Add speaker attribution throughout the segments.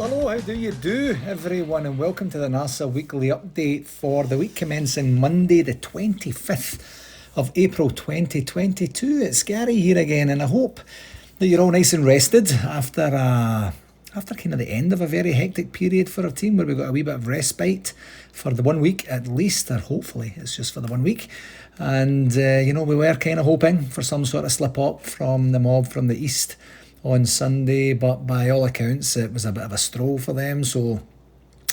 Speaker 1: Hello, how do you do, everyone, and welcome to the NARSA weekly update for the week commencing Monday, the 25th of April 2022. It's Gary here again, and I hope that you're all nice and rested after kind of the end of a very hectic period for our team, where we got a wee bit of respite for the 1 week at least, or hopefully it's just for the 1 week. And, we were kind of hoping for some sort of slip up from the mob from the east on Sunday, but by all accounts it was a bit of a stroll for them, so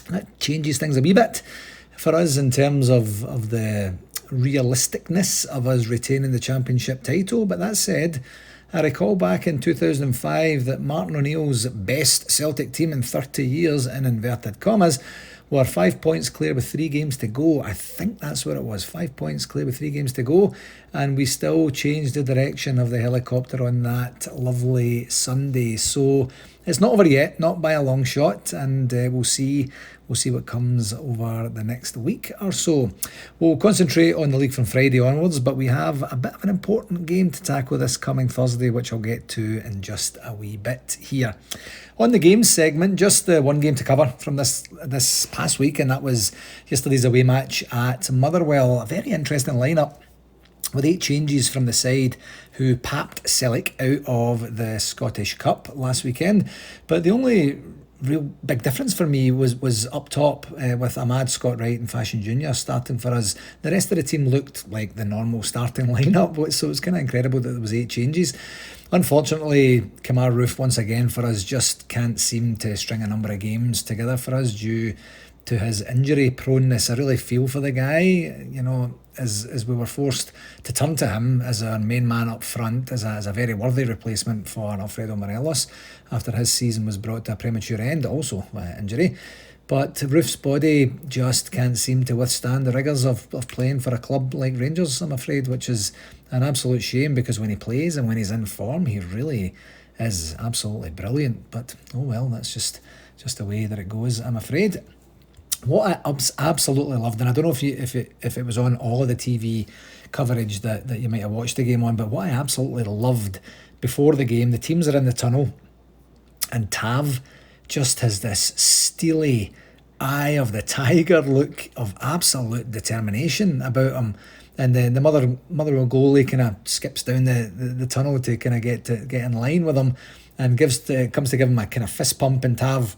Speaker 1: that changes things a wee bit for us in terms of the realisticness of us retaining the championship title. But that said, I recall back in 2005 that Martin O'Neill's best Celtic team in 30 years, in inverted commas, were 5 points clear with 3 games to go. I think that's what it was, 5 points clear with 3 games to go. And we still changed the direction of the helicopter on that lovely Sunday. So it's not over yet, not by a long shot. And we'll see what comes over the next week or so. We'll concentrate on the league from Friday onwards, but we have a bit of an important game to tackle this coming Thursday, which I'll get to in just a wee bit here. On the games segment, just the one game to cover from this past week, and that was yesterday's away match at Motherwell. A very interesting lineup with 8 changes from the side who papped Celtic out of the Scottish Cup last weekend. But the only real big difference for me was up top with Ahmad, Scott Wright and Fashion Jr. starting for us. The rest of the team looked like the normal starting lineup, so it's kind of incredible that there was 8 changes. Unfortunately, Kemar Roof once again for us just can't seem to string a number of games together for us due to his injury proneness. I really feel for the guy, as we were forced to turn to him as our main man up front, as a very worthy replacement for Alfredo Morelos after his season was brought to a premature end, also injury. But Roof's body just can't seem to withstand the rigours of playing for a club like Rangers, I'm afraid, which is an absolute shame, because when he plays and when he's in form, he really is absolutely brilliant. But oh well, that's just the way that it goes, I'm afraid. What I absolutely loved, and I don't know if it was on all of the TV coverage that you might have watched the game on, but what I absolutely loved before the game, the teams are in the tunnel, and Tav just has this steely eye of the tiger look of absolute determination about him. And then the Motherwell goalie kind of skips down the tunnel to kind of get in line with him, and comes to give him a kind of fist pump, and Tav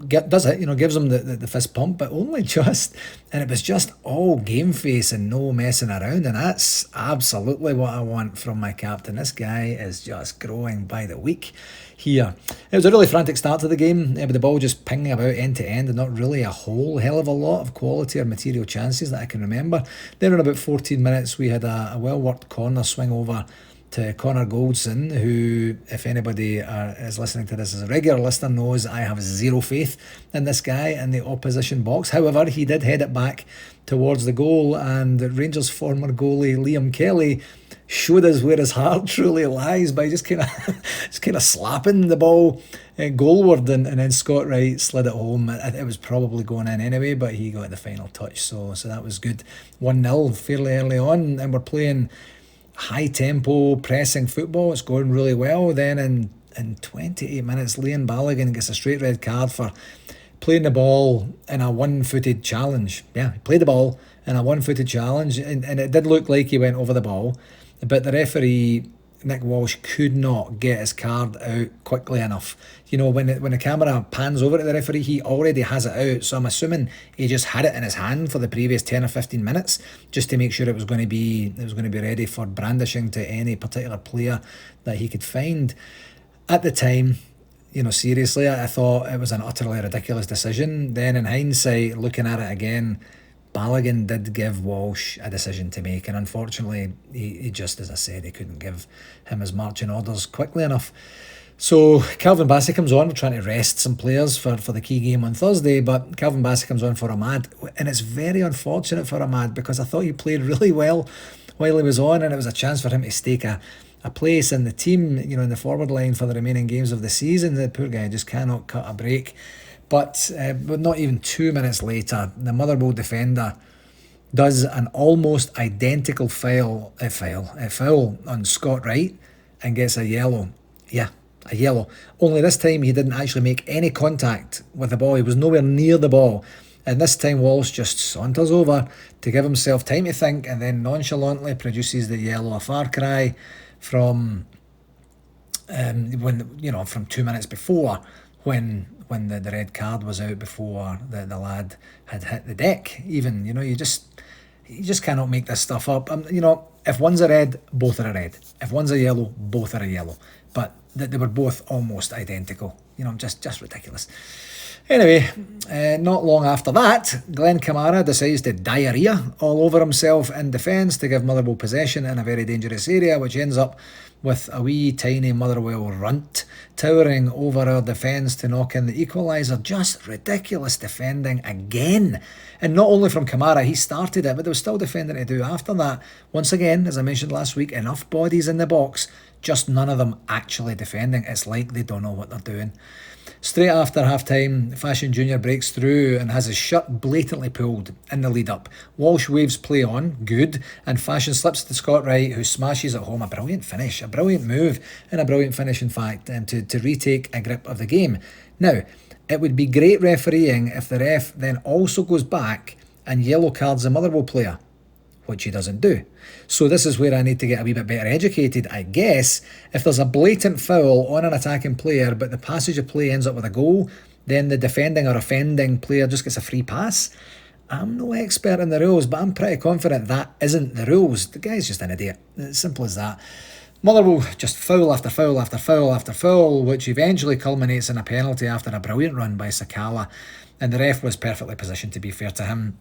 Speaker 1: does it, gives him the fist pump, but only just, and it was just all game face and no messing around, and that's absolutely what I want from my captain. This guy is just growing by the week here. It was a really frantic start to the game, with the ball just pinging about end to end and not really a whole hell of a lot of quality or material chances that I can remember. Then in about 14 minutes we had a well-worked corner swing over to Connor Goldson, who, if anybody is listening to this as a regular listener, knows I have zero faith in this guy in the opposition box. However, he did head it back towards the goal, and Rangers former goalie Liam Kelly showed us where his heart truly lies by just kind of slapping the ball goalward, and then Scott Wright slid it home. It was probably going in anyway, but he got the final touch, so that was good. 1-0 fairly early on, and we're playing high tempo pressing football. It's going really well. Then in 28 minutes, Liam Balogun gets a straight red card for playing the ball in a one-footed challenge. Yeah, he played the ball in a one-footed challenge, and it did look like he went over the ball, but the referee, Nick Walsh, could not get his card out quickly enough. When the camera pans over to the referee, he already has it out. So I'm assuming he just had it in his hand for the previous 10 or 15 minutes just to make sure it was going to be ready for brandishing to any particular player that he could find. At the time, seriously, I thought it was an utterly ridiculous decision. Then in hindsight, looking at it again, Balogun did give Walsh a decision to make, and unfortunately he just, as I said, he couldn't give him his marching orders quickly enough. So Calvin Bassey comes on. We're trying to rest some players for the key game on Thursday, but Calvin Bassey comes on for Ahmad, and it's very unfortunate for Ahmad, because I thought he played really well while he was on, and it was a chance for him to stake a place in the team, in the forward line for the remaining games of the season. The poor guy just cannot cut a break. But not even 2 minutes later, the Motherwell defender does an almost identical foul on Scott Wright and gets a yellow. Yeah, a yellow. Only this time he didn't actually make any contact with the ball. He was nowhere near the ball. And this time Walsh just saunters over to give himself time to think, and then nonchalantly produces the yellow. A far cry from from 2 minutes before, when the red card was out, before the lad had hit the deck. Even, you just cannot make this stuff up. If one's a red, both are a red. If one's a yellow, both are a yellow. But they were both almost identical. Just ridiculous. Anyway, not long after that, Glenn Kamara decides to diarrhea all over himself in defence to give Motherwell possession in a very dangerous area, which ends up with a wee tiny Motherwell runt towering over our defence to knock in the equaliser. Just ridiculous defending again. And not only from Kamara, he started it, but there was still defending to do after that. Once again, as I mentioned last week, enough bodies in the box, just none of them actually defending. It's like they don't know what they're doing. Straight after half-time, Fashion Jr. breaks through and has his shirt blatantly pulled in the lead-up. Walsh waves play on, good, and Fashion slips to Scott Wright, who smashes it home. A brilliant finish, a brilliant move, and a brilliant finish, in fact, to retake a grip of the game. Now, it would be great refereeing if the ref then also goes back and yellow cards the Motherwell player, which he doesn't do. So this is where I need to get a wee bit better educated, I guess. If there's a blatant foul on an attacking player, but the passage of play ends up with a goal, then the defending or offending player just gets a free pass. I'm no expert in the rules, but I'm pretty confident that isn't the rules. The guy's just an idiot. It's simple as that. Motherwell just foul after foul after foul after foul, which eventually culminates in a penalty after a brilliant run by Sakala. And the ref was perfectly positioned, to be fair to him.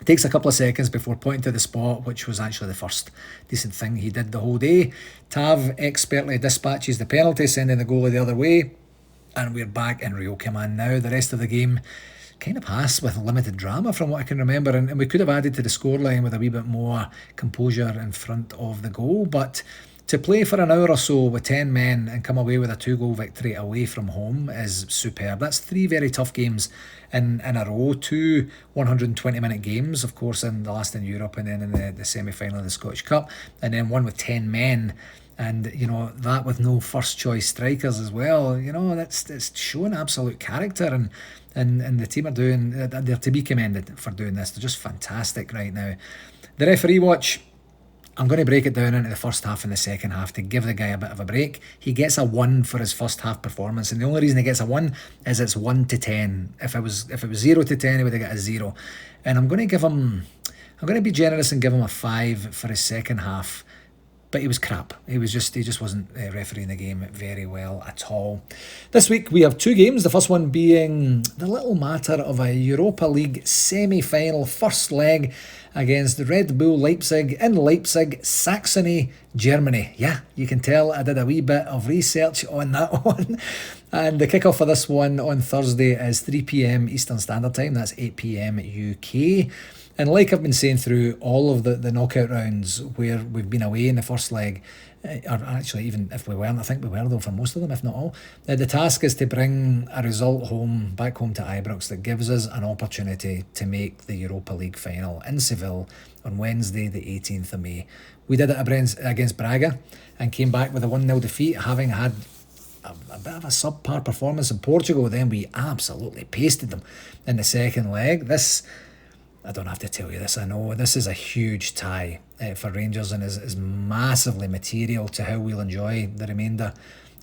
Speaker 1: It takes a couple of seconds before pointing to the spot, which was actually the first decent thing he did the whole day. Tav expertly dispatches the penalty, sending the goalie the other way. And we're back in real command now. The rest of the game kind of passed with limited drama from what I can remember. And we could have added to the scoreline with a wee bit more composure in front of the goal. But to play for an hour or so with 10 men and come away with a 2-goal victory away from home is superb. That's 3 very tough games in a row. 2 120-minute games, of course, in the last in Europe, and then in the semi-final of the Scottish Cup, and then one with 10 men. And, that with no first-choice strikers as well. It's showing absolute character, and the team are they're to be commended for doing this. They're just fantastic right now. The referee watch, I'm going to break it down into the first half and the second half to give the guy a bit of a break. He gets a 1 for his first half performance, and the only reason he gets a 1 is it's 1 to 10. If it was 0 to 10, he would have got a 0. And I'm going to be generous and give him a 5 for his second half. But he was crap. He just wasn't refereeing the game very well at all. This week we have 2 games. The first one being the little matter of a Europa League semi-final first leg against Red Bull Leipzig in Leipzig, Saxony, Germany. Yeah, you can tell I did a wee bit of research on that one. And the kickoff for this one on Thursday is 3 p.m. Eastern Standard Time. That's 8 p.m. UK. And like I've been saying through all of the knockout rounds where we've been away in the first leg, or actually even if we weren't, I think we were though for most of them, if not all, the task is to bring a result back home to Ibrox that gives us an opportunity to make the Europa League final in Seville on Wednesday the 18th of May. We did it against Braga and came back with a 1-0 defeat, having had a bit of a subpar performance in Portugal. Then we absolutely pasted them in the second leg. I don't have to tell you this, I know. This is a huge tie for Rangers and is massively material to how we'll enjoy the remainder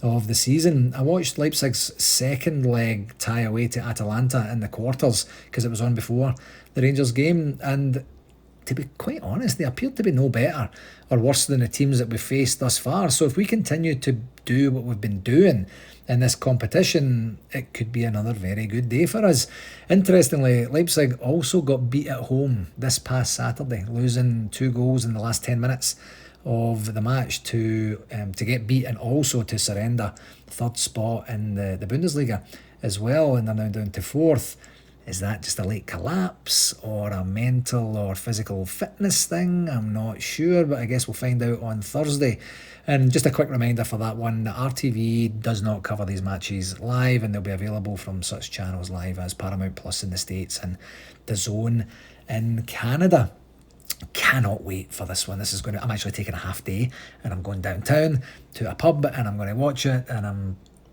Speaker 1: of the season. I watched Leipzig's second leg tie away to Atalanta in the quarters because it was on before the Rangers game, and to be quite honest, they appeared to be no better or worse than the teams that we've faced thus far. So if we continue to do what we've been doing in this competition, it could be another very good day for us. Interestingly, Leipzig also got beat at home this past Saturday, losing 2 goals in the last 10 minutes of the match to get beat and also to surrender third spot in the Bundesliga as well, and they're now down to 4th. Is that just a late collapse or a mental or physical fitness thing? I'm not sure, but I guess we'll find out on Thursday. And just a quick reminder for that one, that RTV does not cover these matches live, and they'll be available from such channels live as Paramount Plus in the States and DAZN in Canada. Cannot wait for this one. I'm actually taking a half day and I'm going downtown to a pub and I'm going to watch it, and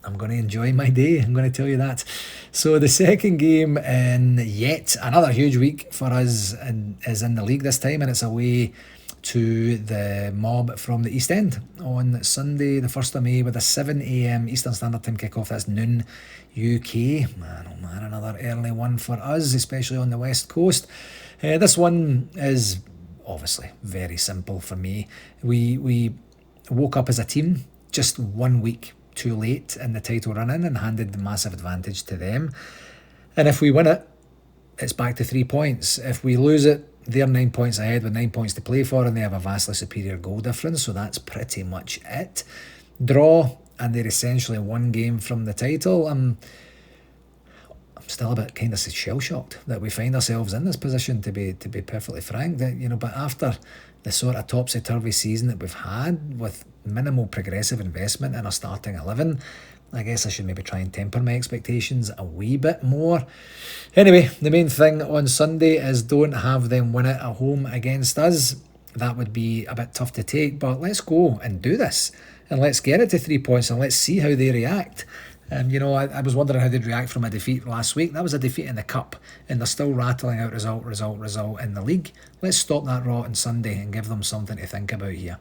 Speaker 1: I'm going to enjoy my day, I'm going to tell you that. So the second game in yet another huge week for us is in the league this time, and it's away to the Mob from the East End on Sunday the 1st of May with a 7 a.m. Eastern Standard Time kickoff. That's noon UK. Man, oh man, another early one for us, especially on the West Coast. This one is obviously very simple for me. We woke up as a team just 1 week too late in the title run-in and handed the massive advantage to them. And if we win it, it's back to 3 points. If we lose it, they're 9 points ahead with 9 points to play for, and they have a vastly superior goal difference, so that's pretty much it. Draw, and they're essentially one game from the title. I'm still a bit kind of shell-shocked that we find ourselves in this position, to be perfectly frank. But after the sort of topsy-turvy season that we've had, with minimal progressive investment in our starting 11, I guess I should maybe try and temper my expectations a wee bit more. Anyway, the main thing on Sunday is don't have them win it at home against us. That would be a bit tough to take, but let's go and do this. And let's get it to 3 points and let's see how they react. I was wondering how they'd react from a defeat last week. That was a defeat in the Cup, and they're still rattling out result in the league. Let's stop that rot on Sunday and give them something to think about here.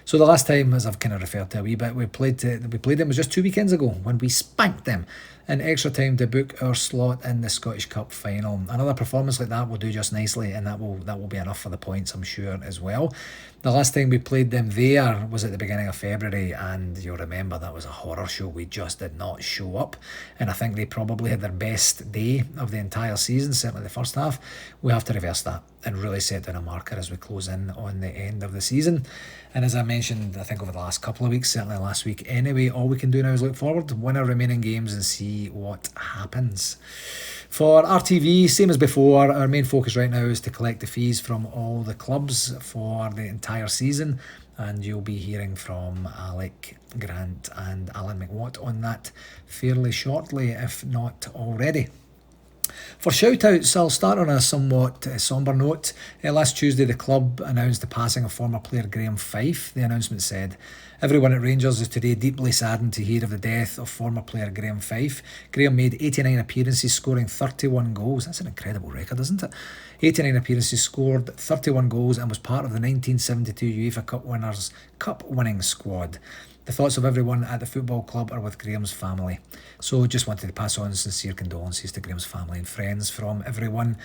Speaker 1: So the last time, as I've kind of referred to a wee bit, we played them was just 2 weekends ago when we spanked them in extra time to book our slot in the Scottish Cup final. Another performance like that will do just nicely, and that will be enough for the points, I'm sure, as well. The last time we played them there was at the beginning of February, and you'll remember that was a horror show. We just did not show up, and I think they probably had their best day of the entire season, certainly the first half. We have to reverse that and really set down a marker as we close in on the end of the season. And as I mentioned, I think over the last couple of weeks, certainly last week anyway, all we can do now is look forward, win our remaining games and see what happens. For RTV, same as before, our main focus right now is to collect the fees from all the clubs for the entire season, and you'll be hearing from Alec, Grant and Alan McWatt on that fairly shortly, if not already. For shout-outs, I'll start on a somewhat sombre note. Last Tuesday, the club announced the passing of former player Graham Fife. The announcement said, "Everyone at Rangers is today deeply saddened to hear of the death of former player Graham Fife. Graham made 89 appearances, scoring 31 goals. That's an incredible record, isn't it? 89 appearances, scored 31 goals, and was part of the 1972 UEFA Cup Winners' Cup-winning squad. The thoughts of everyone at the football club are with Graham's family." So just wanted to pass on sincere condolences to Graham's family and friends from everyone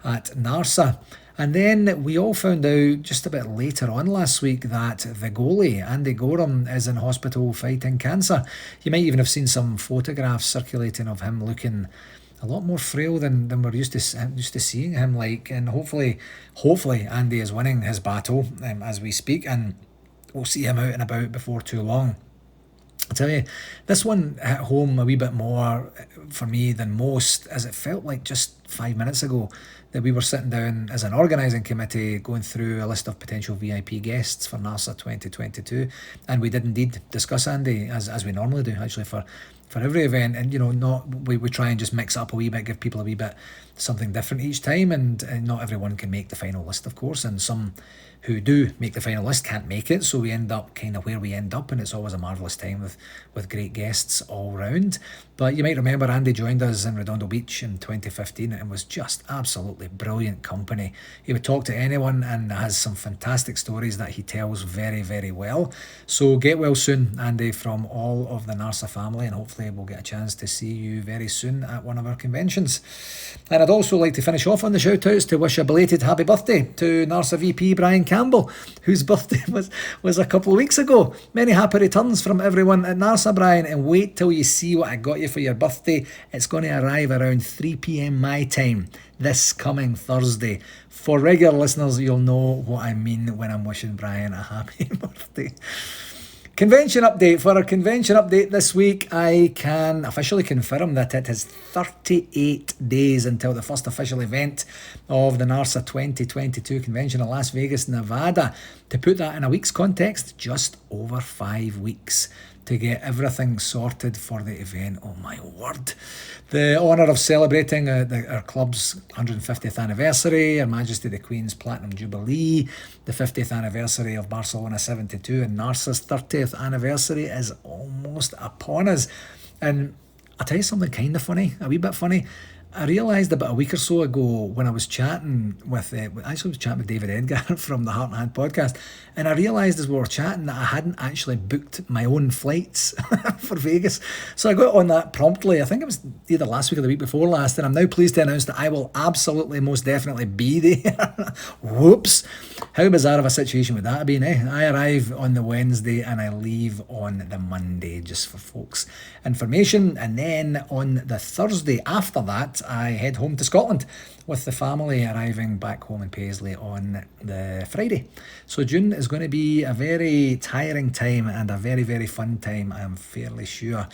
Speaker 1: at NARSA. And then we all found out just a bit later on last week that the goalie, Andy Gorham, is in hospital fighting cancer. You might even have seen some photographs circulating of him looking a lot more frail than we're used to seeing him like. And hopefully Andy is winning his battle as we speak, and we'll see him out and about before too long. I tell you, this one hit home a wee bit more for me than most, as it felt like just 5 minutes ago that we were sitting down as an organising committee going through a list of potential VIP guests for NARSA 2022, and we did indeed discuss Andy as we normally do actually for every event. And we try and just mix it up a wee bit, give people a wee bit something different each time, and not everyone can make the final list, of course, and some who do make the final list can't make it, so we end up kind of where we end up, and it's always a marvellous time with great guests all round. But you might remember Andy joined us in Redondo Beach in 2015 and was just absolutely brilliant company. He would talk to anyone and has some fantastic stories that he tells very, very well. So get well soon, Andy, from all of the NARSA family, and hopefully we'll get a chance to see you very soon at one of our conventions. And I'd also like to finish off on the shout-outs to wish a belated happy birthday to NARSA VP Brian Campbell, whose birthday was a couple of weeks ago. Many happy returns from everyone at NARSA, Brian, and wait till you see what I got you for your birthday. It's going to arrive around 3 p.m. my time this coming Thursday. For regular listeners, you'll know what I mean when I'm wishing Brian a happy birthday. Convention update. For our convention update this week, I can officially confirm that it is 38 days until the first official event of the NARSA 2022 convention in Las Vegas, Nevada. To put that in a week's context, just over 5 weeks. to get everything sorted for the event. Oh my word. The honour of celebrating our club's 150th anniversary, Her Majesty the Queen's Platinum Jubilee, the 50th anniversary of Barcelona 72 and NARSA's 30th anniversary is almost upon us. And I'll tell you something kind of funny, a wee bit funny. I realised about a week or so ago when I was chatting with, David Edgar from the Heart and Hand podcast, and I realised as we were chatting that I hadn't actually booked my own flights for Vegas. So I got on that promptly. I think it was either last week or the week before last, and I'm now pleased to announce that I will absolutely, most definitely be there. Whoops. How bizarre of a situation would that have been, eh? I arrive on the Wednesday and I leave on the Monday, just for folks' information. And then on the Thursday after that, I head home to Scotland with the family, arriving back home in Paisley on the Friday. So June is going to be a very tiring time and a very, very fun time, I'm fairly sure.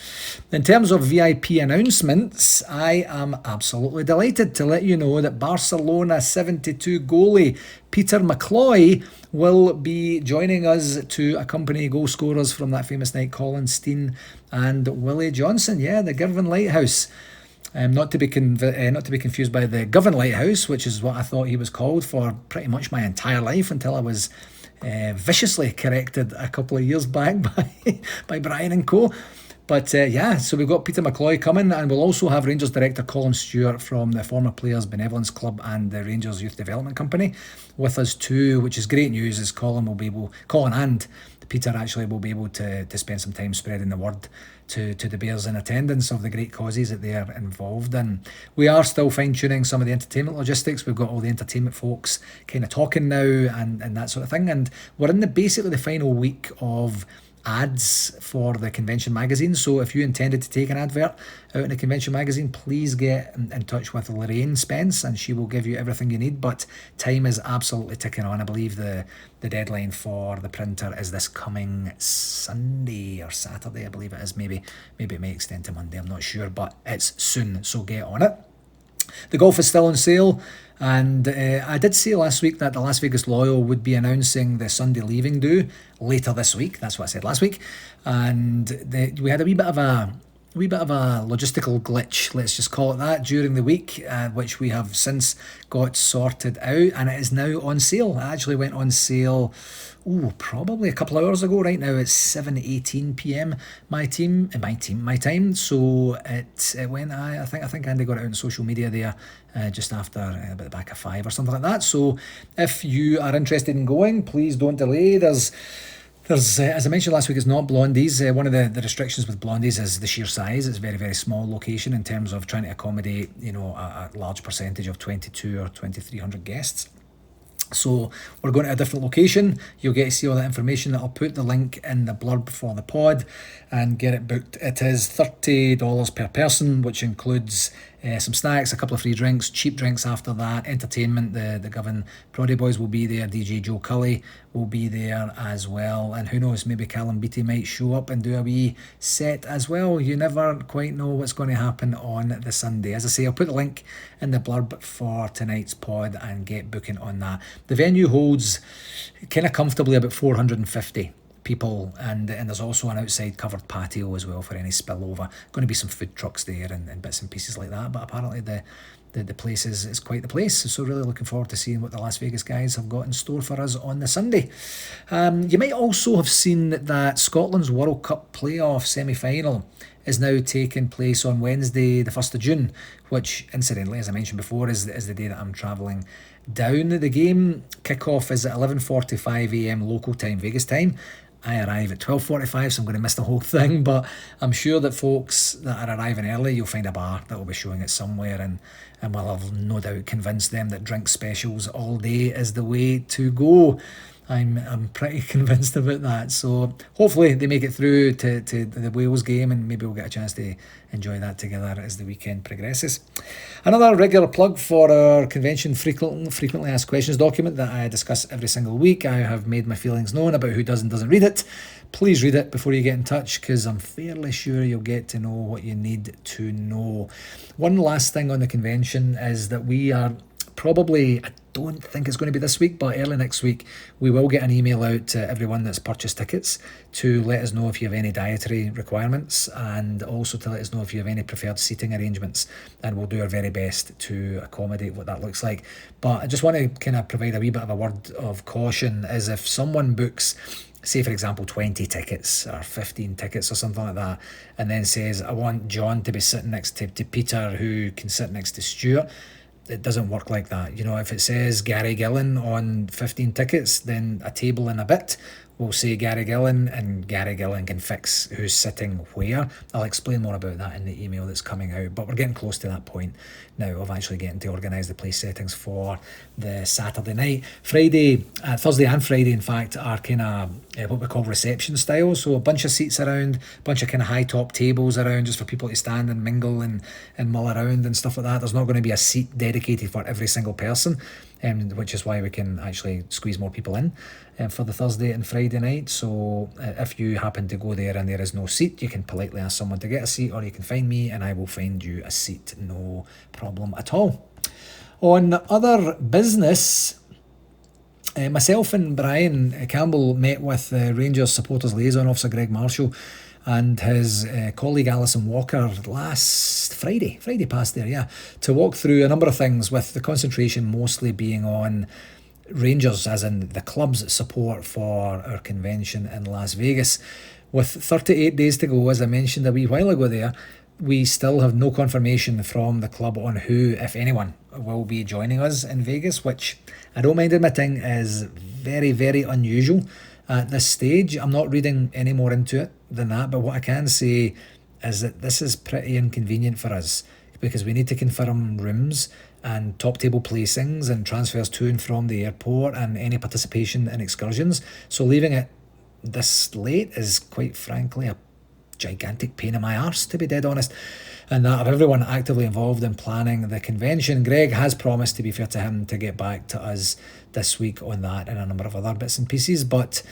Speaker 1: In terms of VIP announcements, I am absolutely delighted to let you know that Barcelona 72 goalie Peter McCloy will be joining us to accompany goal scorers from that famous night, Colin Steen and Willie Johnson. Yeah, the Girvan Lighthouse. Not to be confused by the Govan Lighthouse, which is what I thought he was called for pretty much my entire life until I was viciously corrected a couple of years back by Brian and co. But so we've got Peter McCloy coming, and we'll also have Rangers director Colin Stewart from the Former Players Benevolence Club and the Rangers Youth Development Company with us too, which is great news, as Colin and Peter actually will be able to spend some time spreading the word to the Bears in attendance of the great causes that they are involved in. We are still fine-tuning some of the entertainment logistics. We've got all the entertainment folks kind of talking now and that sort of thing. And we're in basically the final week of ads for the convention magazine. So if you intended to take an advert out in the convention magazine, please get in touch with Lorraine Spence and she will give you everything you need. But time is absolutely ticking on. I believe the deadline for the printer is this coming Sunday or Saturday, I believe it is. Maybe it may extend to Monday, I'm not sure, but it's soon, so get on it. The golf is still on sale, and I did say last week that the Las Vegas Loyal would be announcing the Sunday leaving do later this week. That's what I said last week, and we had a wee bit of a logistical glitch, let's just call it that, during the week, which we have since got sorted out, and it is now on sale. It actually went on sale probably a couple of hours ago. Right now it's 7:18 p.m. my time. So it went. I think Andy got it out on social media there just after about the back of 5 or something like that. So if you are interested in going, please don't delay. There's as I mentioned last week, it's not Blondies. One of the restrictions with Blondies is the sheer size. It's very, very small location in terms of trying to accommodate, a large percentage of 22 or 2,300 guests. So we're going to a different location. You'll get to see all that information. I'll put the link in the blurb for the pod and get it booked. It is $30 per person, which includes some snacks, a couple of free drinks, cheap drinks after that, entertainment. The Govan Proddy Boys will be there. DJ Joe Cully will be there as well. And who knows, maybe Callum Beattie might show up and do a wee set as well. You never quite know what's going to happen on the Sunday. As I say, I'll put the link in the blurb for tonight's pod and get booking on that. The venue holds kind of comfortably about 450 people, and there's also an outside covered patio as well for any spillover. Going to be some food trucks there and bits and pieces like that, but apparently the place is quite the place, so really looking forward to seeing what the Las Vegas guys have got in store for us on the Sunday. You might also have seen that Scotland's World Cup playoff semi-final is now taking place on Wednesday the 1st of June, which incidentally, as I mentioned before, is the day that I'm travelling down. The game kickoff is at 11:45am local time, Vegas time. I arrive at 12:45, so I'm going to miss the whole thing, but I'm sure that folks that are arriving early, you'll find a bar that will be showing it somewhere, and we'll have no doubt convinced them that drink specials all day is the way to go. I'm pretty convinced about that. So hopefully they make it through to the Wales game, and maybe we'll get a chance to enjoy that together as the weekend progresses. Another regular plug for our convention frequently asked questions document that I discuss every single week. I have made my feelings known about who does and doesn't read it. Please read it before you get in touch, because I'm fairly sure you'll get to know what you need to know. One last thing on the convention is that we are probably don't think it's going to be this week, but early next week we will get an email out to everyone that's purchased tickets to let us know if you have any dietary requirements, and also to let us know if you have any preferred seating arrangements, and we'll do our very best to accommodate what that looks like. But I just want to kind of provide a wee bit of a word of caution, as if someone books, say for example 20 tickets or 15 tickets or something like that, and then says, I want John to be sitting next to Peter, who can sit next to Stuart. It doesn't work like that. You know, if it says Gary Gillan on 15 tickets, then a table in a bit will say Gary Gillan, and Gary Gillan can fix who's sitting where. I'll explain more about that in the email that's coming out, but we're getting close to that point now of actually getting to organise the place settings for the Saturday night. Thursday and Friday, in fact, are kind of what we call reception style. So a bunch of seats around, a bunch of kind of high top tables around just for people to stand and mingle and mull around and stuff like that. There's not going to be a seat dedicated for every single person, which is why we can actually squeeze more people in for the Thursday and Friday night. So if you happen to go there and there is no seat, you can politely ask someone to get a seat, or you can find me and I will find you a seat. No problem at all. On other business, myself and Brian Campbell met with the Rangers Supporters Liaison Officer Greg Marshall and his colleague Alison Walker last Friday past there, yeah, to walk through a number of things, with the concentration mostly being on Rangers, as in the club's support for our convention in Las Vegas. With 38 days to go, as I mentioned a wee while ago there, we still have no confirmation from the club on who, if anyone, will be joining us in Vegas, which I don't mind admitting is very, very unusual at this stage. I'm not reading any more into it than that, but what I can say is that this is pretty inconvenient for us, because we need to confirm rooms and top table placings and transfers to and from the airport and any participation in excursions. So leaving it this late is, quite frankly, a gigantic pain in my arse, to be dead honest. And that of everyone actively involved in planning the convention. Greg has promised, to be fair to him, to get back to us this week on that and a number of other bits and pieces. But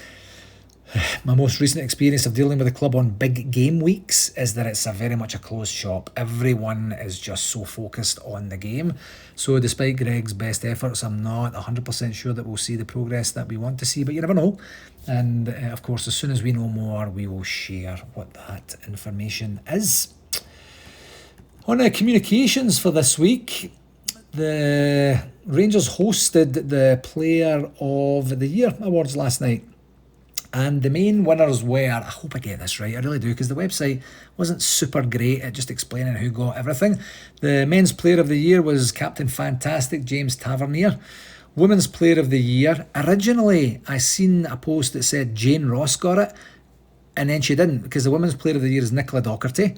Speaker 1: my most recent experience of dealing with the club on big game weeks is that it's very much a closed shop. Everyone is just so focused on the game. So despite Greg's best efforts, I'm not 100% sure that we'll see the progress that we want to see, but you never know. And of course, as soon as we know more, we will share what that information is. On communications for this week, the Rangers hosted the Player of the Year awards last night. And the main winners were, I hope I get this right, I really do, because the website wasn't super great at just explaining who got everything. The Men's Player of the Year was Captain Fantastic James Tavernier. Women's Player of the Year, originally I seen a post that said Jane Ross got it, and then she didn't, because the Women's Player of the Year is Nicola Docherty.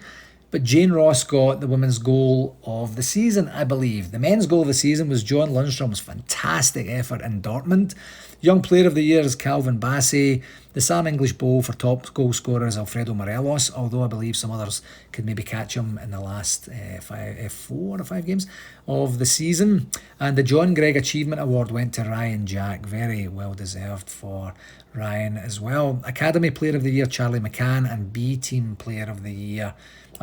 Speaker 1: But Jane Ross got the women's goal of the season, I believe. The men's goal of the season was John Lundstrom's fantastic effort in Dortmund. Young Player of the Year is Calvin Bassey. The Sam English Bowl for top goal scorer is Alfredo Morelos, although I believe some others could maybe catch him in the last 4 or 5 games of the season. And the John Gregg Achievement Award went to Ryan Jack. Very well deserved for Ryan as well. Academy Player of the Year, Charlie McCann. And B-Team Player of the Year,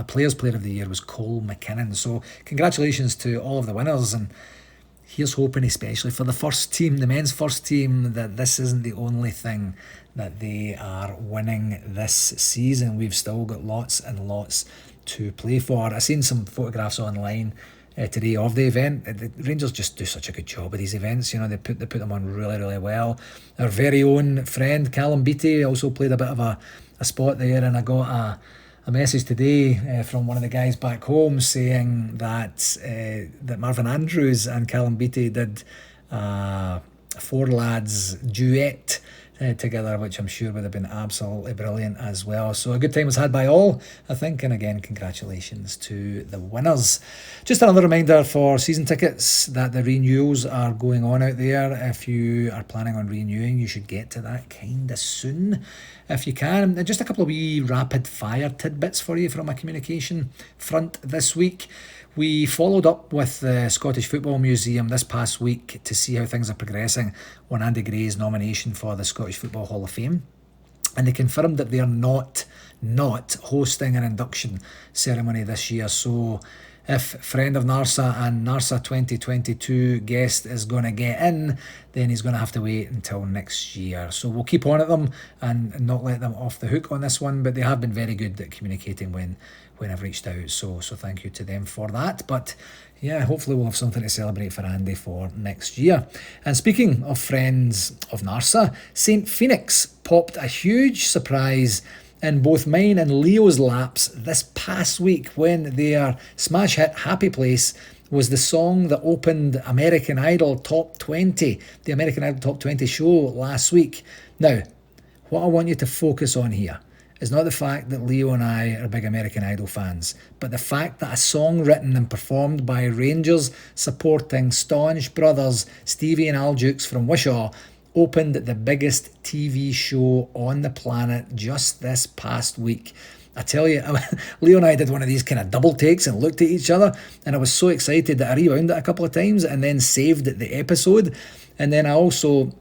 Speaker 1: Players Player of the Year was Cole McKinnon. So congratulations to all of the winners, and here's hoping, especially for the first team, the men's first team, that this isn't the only thing that they are winning this season. We've still got lots and lots to play for. I've seen some photographs online today of the event. The Rangers just do such a good job of these events. You know, they put them on really, really well. Our very own friend Callum Beattie also played a bit of a spot there, and I got a message today from one of the guys back home saying that Marvin Andrews and Callum Beattie did a Four Lads duet together, which I'm sure would have been absolutely brilliant as well. So a good time was had by all, I think, and again, congratulations to the winners. Just another reminder for season tickets that the renewals are going on out there. If you are planning on renewing, you should get to that kind of soon if you can. And just a couple of wee rapid fire tidbits for you from a communication front this week. We followed up with the Scottish Football Museum this past week to see how things are progressing on Andy Gray's nomination for the Scottish Football Hall of Fame. And they confirmed that they are not hosting an induction ceremony this year. So if friend of NARSA and NARSA 2022 guest is going to get in, then he's going to have to wait until next year. So we'll keep on at them and not let them off the hook on this one, but they have been very good at communicating when I've reached out. So thank you to them for that. But yeah, hopefully we'll have something to celebrate for Andy for next year. And speaking of friends of NARSA, St. Phoenix popped a huge surprise in both mine and Leo's laps this past week when their smash hit Happy Place was the song that opened American Idol Top 20, the American Idol Top 20 show last week. Now, what I want you to focus on here is not the fact that Leo and I are big American Idol fans, but the fact that a song written and performed by Rangers supporting staunch brothers Stevie and Al Dukes from Wishaw opened the biggest TV show on the planet just this past week. I tell you, Leo and I did one of these kind of double takes and looked at each other, and I was so excited that I rewound it a couple of times and then saved the episode. And then I also,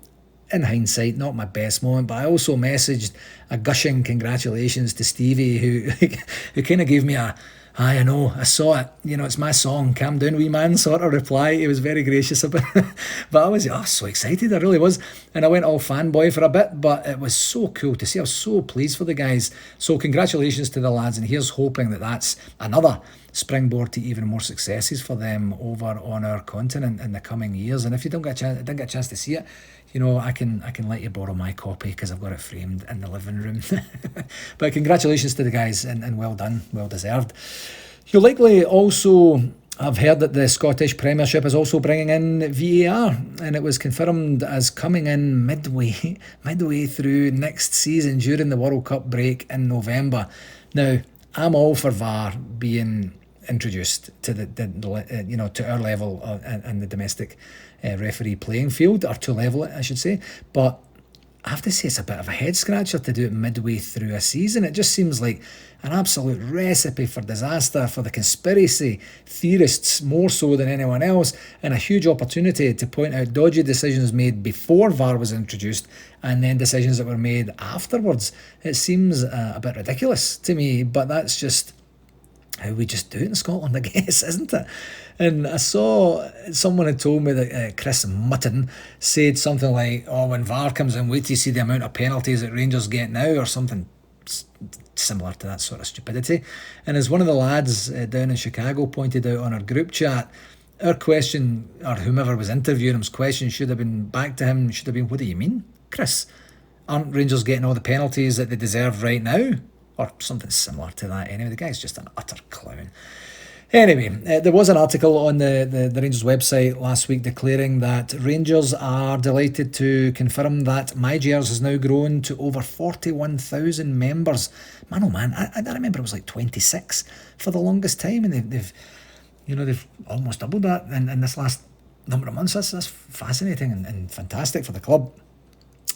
Speaker 1: in hindsight, not my best moment, but I also messaged a gushing congratulations to Stevie, who kind of gave me a, I know, I saw it, it's my song, calm down wee man sort of reply. He was very gracious about it. But I was so excited, I really was. And I went all fanboy for a bit, but it was so cool to see. I was so pleased for the guys. So congratulations to the lads, and here's hoping that that's another springboard to even more successes for them over on our continent in the coming years. And if you didn't get a chance to see it, I can let you borrow my copy because I've got it framed in the living room. But congratulations to the guys, and well done, well deserved. You'll likely also have heard that the Scottish Premiership is also bringing in VAR, and it was confirmed as coming in midway through next season during the World Cup break in November. Now, I'm all for VAR being introduced to to our level in the domestic referee playing field, or to level it, I should say. But I have to say it's a bit of a head scratcher to do it midway through a season. It just seems like an absolute recipe for disaster for the conspiracy theorists more so than anyone else, and a huge opportunity to point out dodgy decisions made before VAR was introduced and then decisions that were made afterwards. It seems a bit ridiculous to me, but that's just how we just do it in Scotland, I guess, isn't it? And I saw someone had told me that Chris Mutton said something like, when VAR comes in, wait till you see the amount of penalties that Rangers get now, or something similar to that sort of stupidity. And as one of the lads down in Chicago pointed out on our group chat, our question, or whomever was interviewing him's question should have been back to him, should have been, what do you mean, Chris? Aren't Rangers getting all the penalties that they deserve right now? Or something similar to that. Anyway, the guy's just an utter clown. Anyway, there was an article on the Rangers website last week declaring that Rangers are delighted to confirm that MyGers has now grown to over 41,000 members. Man, oh man, I remember it was like 26 for the longest time, and they've almost doubled that in this last number of months. That's fascinating and fantastic for the club.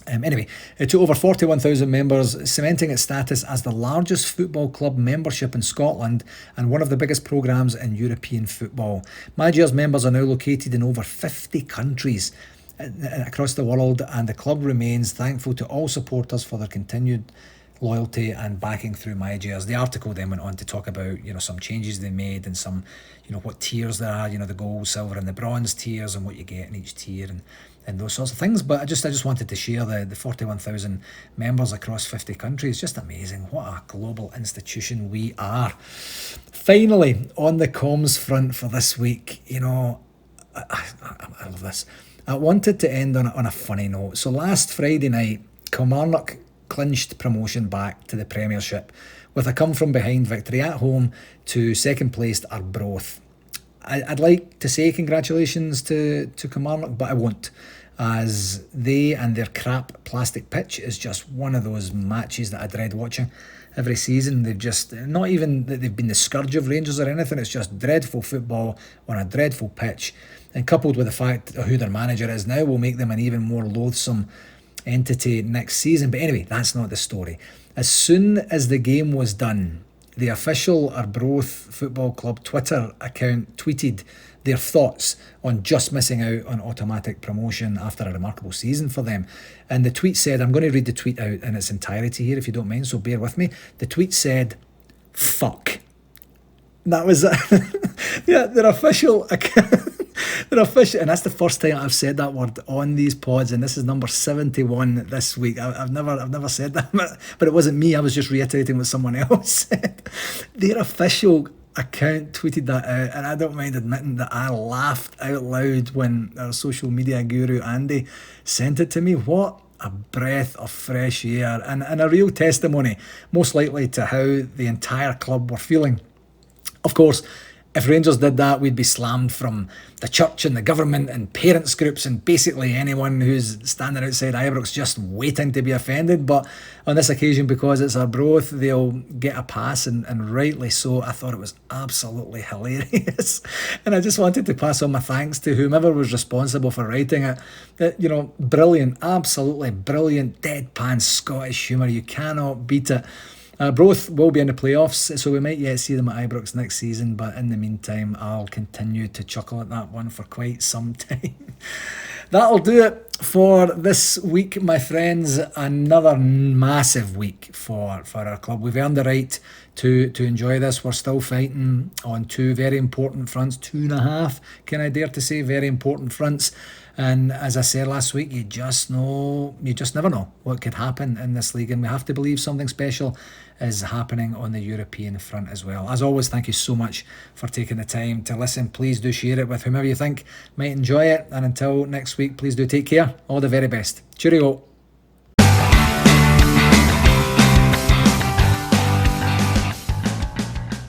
Speaker 1: Anyway, to over 41,000 members, cementing its status as the largest football club membership in Scotland and one of the biggest programmes in European football. MyGers members are now located in over 50 countries across the world, and the club remains thankful to all supporters for their continued loyalty and backing through MyGers. The article then went on to talk about some changes they made and some what tiers there are, the gold, silver and the bronze tiers, and what you get in each tier and those sorts of things. But I just wanted to share the 41,000 members across 50 countries. Just amazing. What a global institution we are. Finally, on the comms front for this week, I love this. I wanted to end on a funny note. So last Friday night, Kilmarnock clinched promotion back to the Premiership with a come-from-behind victory at home to second-placed Arbroath. I'd like to say congratulations to Kilmarnock, but I won't, as they and their crap plastic pitch is just one of those matches that I dread watching every season. They've just, not even that they've been the scourge of Rangers or anything, it's just dreadful football on a dreadful pitch, and coupled with the fact of who their manager is now will make them an even more loathsome entity next season. But anyway, that's not the story. As soon as the game was done, the official Arbroath Football Club Twitter account tweeted their thoughts on just missing out on automatic promotion after a remarkable season for them. And the tweet said, I'm going to read the tweet out in its entirety here if you don't mind, so bear with me. The tweet said, fuck. That was it. Yeah, their official account. Their official, and that's the first time I've said that word on these pods, and this is number 71 this week. I've never said that, but it wasn't me. I was just reiterating what someone else said. Their official account tweeted that out, and I don't mind admitting that I laughed out loud when our social media guru Andy sent it to me. What a breath of fresh air, and a real testimony, most likely, to how the entire club were feeling. Of course, if Rangers did that, we'd be slammed from the church and the government and parents groups and basically anyone who's standing outside Ibrox just waiting to be offended. But on this occasion, because it's Arbroath, they'll get a pass, and rightly so. I thought it was absolutely hilarious. And I just wanted to pass on my thanks to whomever was responsible for writing it. Brilliant, absolutely brilliant, deadpan Scottish humour. You cannot beat it. Both will be in the playoffs, so we might yet see them at Ibrox next season, but in the meantime, I'll continue to chuckle at that one for quite some time. That'll do it for this week, my friends. Another massive week for our club. We've earned the right to enjoy this. We're still fighting on two very important fronts, 2.5, can I dare to say, very important fronts. And as I said last week, you just never know what could happen in this league, and we have to believe something special is happening on the European front as well. As always, thank you so much for taking the time to listen. Please do share it with whomever you think might enjoy it, and until next week, please do take care. All the very best. Cheerio.